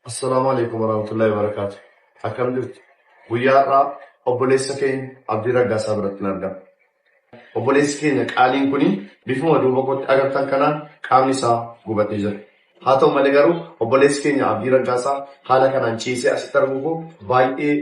Assalamu alaikum warahmatullahi wabarakatuh. Akkam jirtu? Guyyaa har'aa obboleessa keenya Abdii Raggaasaa biratti argama. Obboleessi keenya qaaliin kuni bifuma duuba kootti agartan kanaan qaamni isaa gubatee jira. Haa ta'u malee garuu obboleessi keenya Abdii Raggaasaa haala kanaan ciisee asitti arguu baay'ee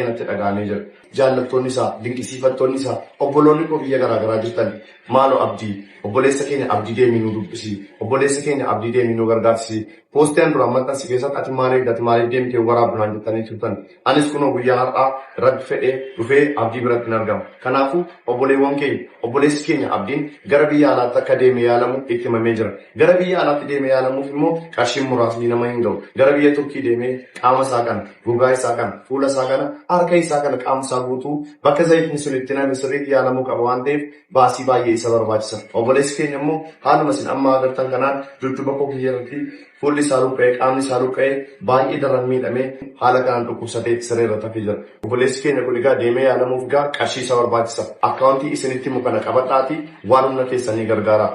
natti dhaga'amee jira. Jaallattoonni isaa, dinqisiifattoonni isaa, obboloonni koo biyya garaagaraa jirtan maaloo Abdii, obboleessa keenya Abdii deemii nu dubbisi, obboleessa keenya Abdii deemii nu gargaarsi. Poostiin duraan maxxansi keessatti ati maaliif deemtee waraabnaan jettanii turtan. Anis kunoo guyyaa har'aa Rabbi fedhee dhufee Abdii biratti argama. Kanaafuu obboleewwan keenya, obboleessi keenya Abdiin gara biyya alaatti akka deeme yaalamu itti himamee jira. Gara biyya alaatti deeme yaalamuuf immoo qarshiin muraasni nama hin ga'u. Gara biyya Turkii deemee qaama isaa kana, gogaa isaa kana, fuula isaa kana, harka isaa kana qaama isaa guutuu bakka zayitni sun itti namni sirriitti yaalamuu qaba waan ta'eef baasii baay'ee isa barbaachisa. Obboleessi keenya immoo haaluma isin amma agartan kanaan dudduuba koo kiyyarratti fuulli isaa luqqa'ee, qaamni isaa luqqa'ee baay'ee daran miidhamee haala kanaan dhukkubsatee siree irra tafee jira. Obboleessi keenya kun egaa deemee yaalamuuf egaa qarshii isa barbaachisa. Akkaawuntii isinitti himu kana qabadhaatii waan humna keessanii gargaara.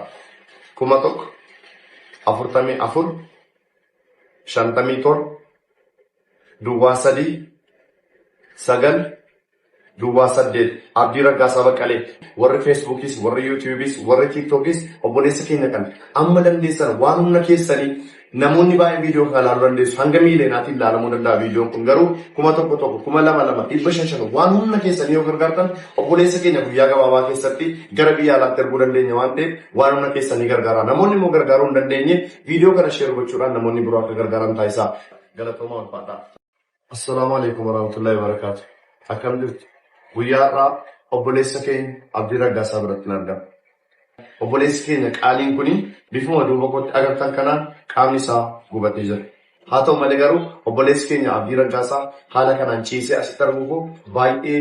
1,044 57 Duwwaa 3 9 Duwwaa 8 Abdii Raggaasaa Baqqalee. Warri Feesbuukis, warri Yuutuubis, warri Tiiktookis obboleessa keenya kana amma dandeessan waan humna keessanii namoonni baay'ee viidiyoo kana ilaaluu dandeessu. Hanga miileenaatiin ilaalamuu danda'a viidiyoon kun garuu 1,100 2,200 500 waan humna keessanii yoo gargaartan obboleessa keenya guyyaa gabaabaa keessatti gara biyya alaatti erguu dandeenya waan ta'eef waan humna keessanii gargaara. Namoonni immoo gargaaruu hin dandeenye viidiyoo kana sheer gochuudhaan namoonni biroo akka gargaaran taasisaa. Galatoomaa ulfaataa. Assalaamu alaikum warahmatullahi wabarakatuh. Akkam jirtu? Guyyaa har'aa obboleessa keenya Abdii Raggaasaa biratti argama. Obboleessi keenya qaaliin kuni bifuma duuba kootti agartan kanaan qaamni isaa gubatee jira. Haa ta'u malee garuu obboleessi keenya Abdii Raggaasaa haala kanaan ciisee asitti arguu baay'ee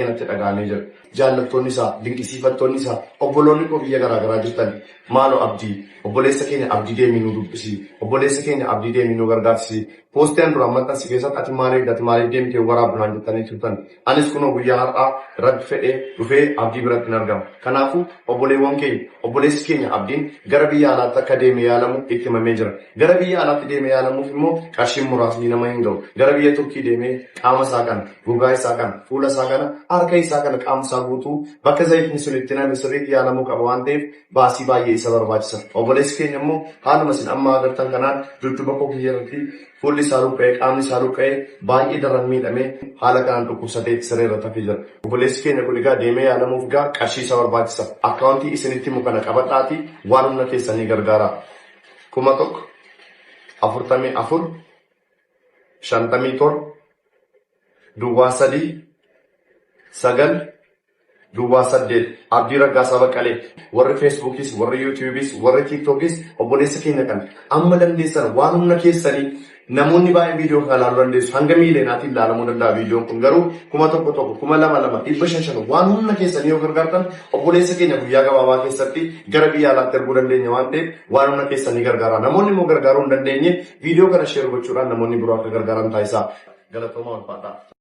natti dhaga'amee jira. Jaallattoonni isaa, dinqisiifattoonni isaa, obboloonni koo biyya garaagaraa jirtan maaloo Abdii, obboleessa keenya Abdii deemii nu dubbisi, obboleessa keenya Abdii deemii nu gargaarsi. Poostiin duraan maxxansi keessatti ati maaliif deemtee waraabnaan jettanii turtan. Anis kunoo guyyaa har'aa Rabbi fedhee dhufee Abdii biratti argama. Kanaafuu obboleewwan keenya, obboleessi keenya Abdiin gara biyya alaatti akka deeme yaalamu itti himamee jira. Gara biyya alaatti deeme yaalamuuf immoo qarshiin muraasni nama hin ga'u. Gara biyya Turkii deemee qaama isaa kana, gogaa isaa kana, fuula isaa kana, harka isaa kana qaama isaa guutuu bakka zayitni sun itti namni sirriitti yaalamuu qaba waan ta'eef baasii baay'ee isa barbaachisa. Obboleessi keenya immoo haaluma isin amma agartan kanaan dudduuba koo kiyyarratti fuulli isaa luqqa'ee, qaamni isaa luqqa'ee baay'ee daran miidhamee haala kanaan dhukkubsatee siree irra tafee jira. Obboleessi keenya kun egaa deemee yaalamuuf egaa qarshii isa barbaachisa. Akkaawuntii isinitti himu kana qabadhaatii waan humna keessanii gargaara. 1,044 57 Duwwaa 3 9 Duwwaa 8 Abdii Raggaasaa Baqqalee. Warri Feesbuukis, warri Yuutuubis, warri Tiiktookis obboleessa keenya kana amma dandeessan waan humna keessanii namoonni baay'ee viidiyoo kana ilaaluu dandeessu. Hanga miileenaatiin ilaalamuu danda'a viidiyoon kun garuu 1,100 2,200 500 waan humna keessanii yoo gargaartan obboleessa keenya guyyaa gabaabaa keessatti gara biyya alaatti erguu dandeenya waan ta'eef waan humna keessanii gargaara. Namoonni immoo gargaaruu hin dandeenye viidiyoo kana sheer gochuudhaan namoonni biroo akka gargaaran taasisaa. Galatoomaa ulfaataa.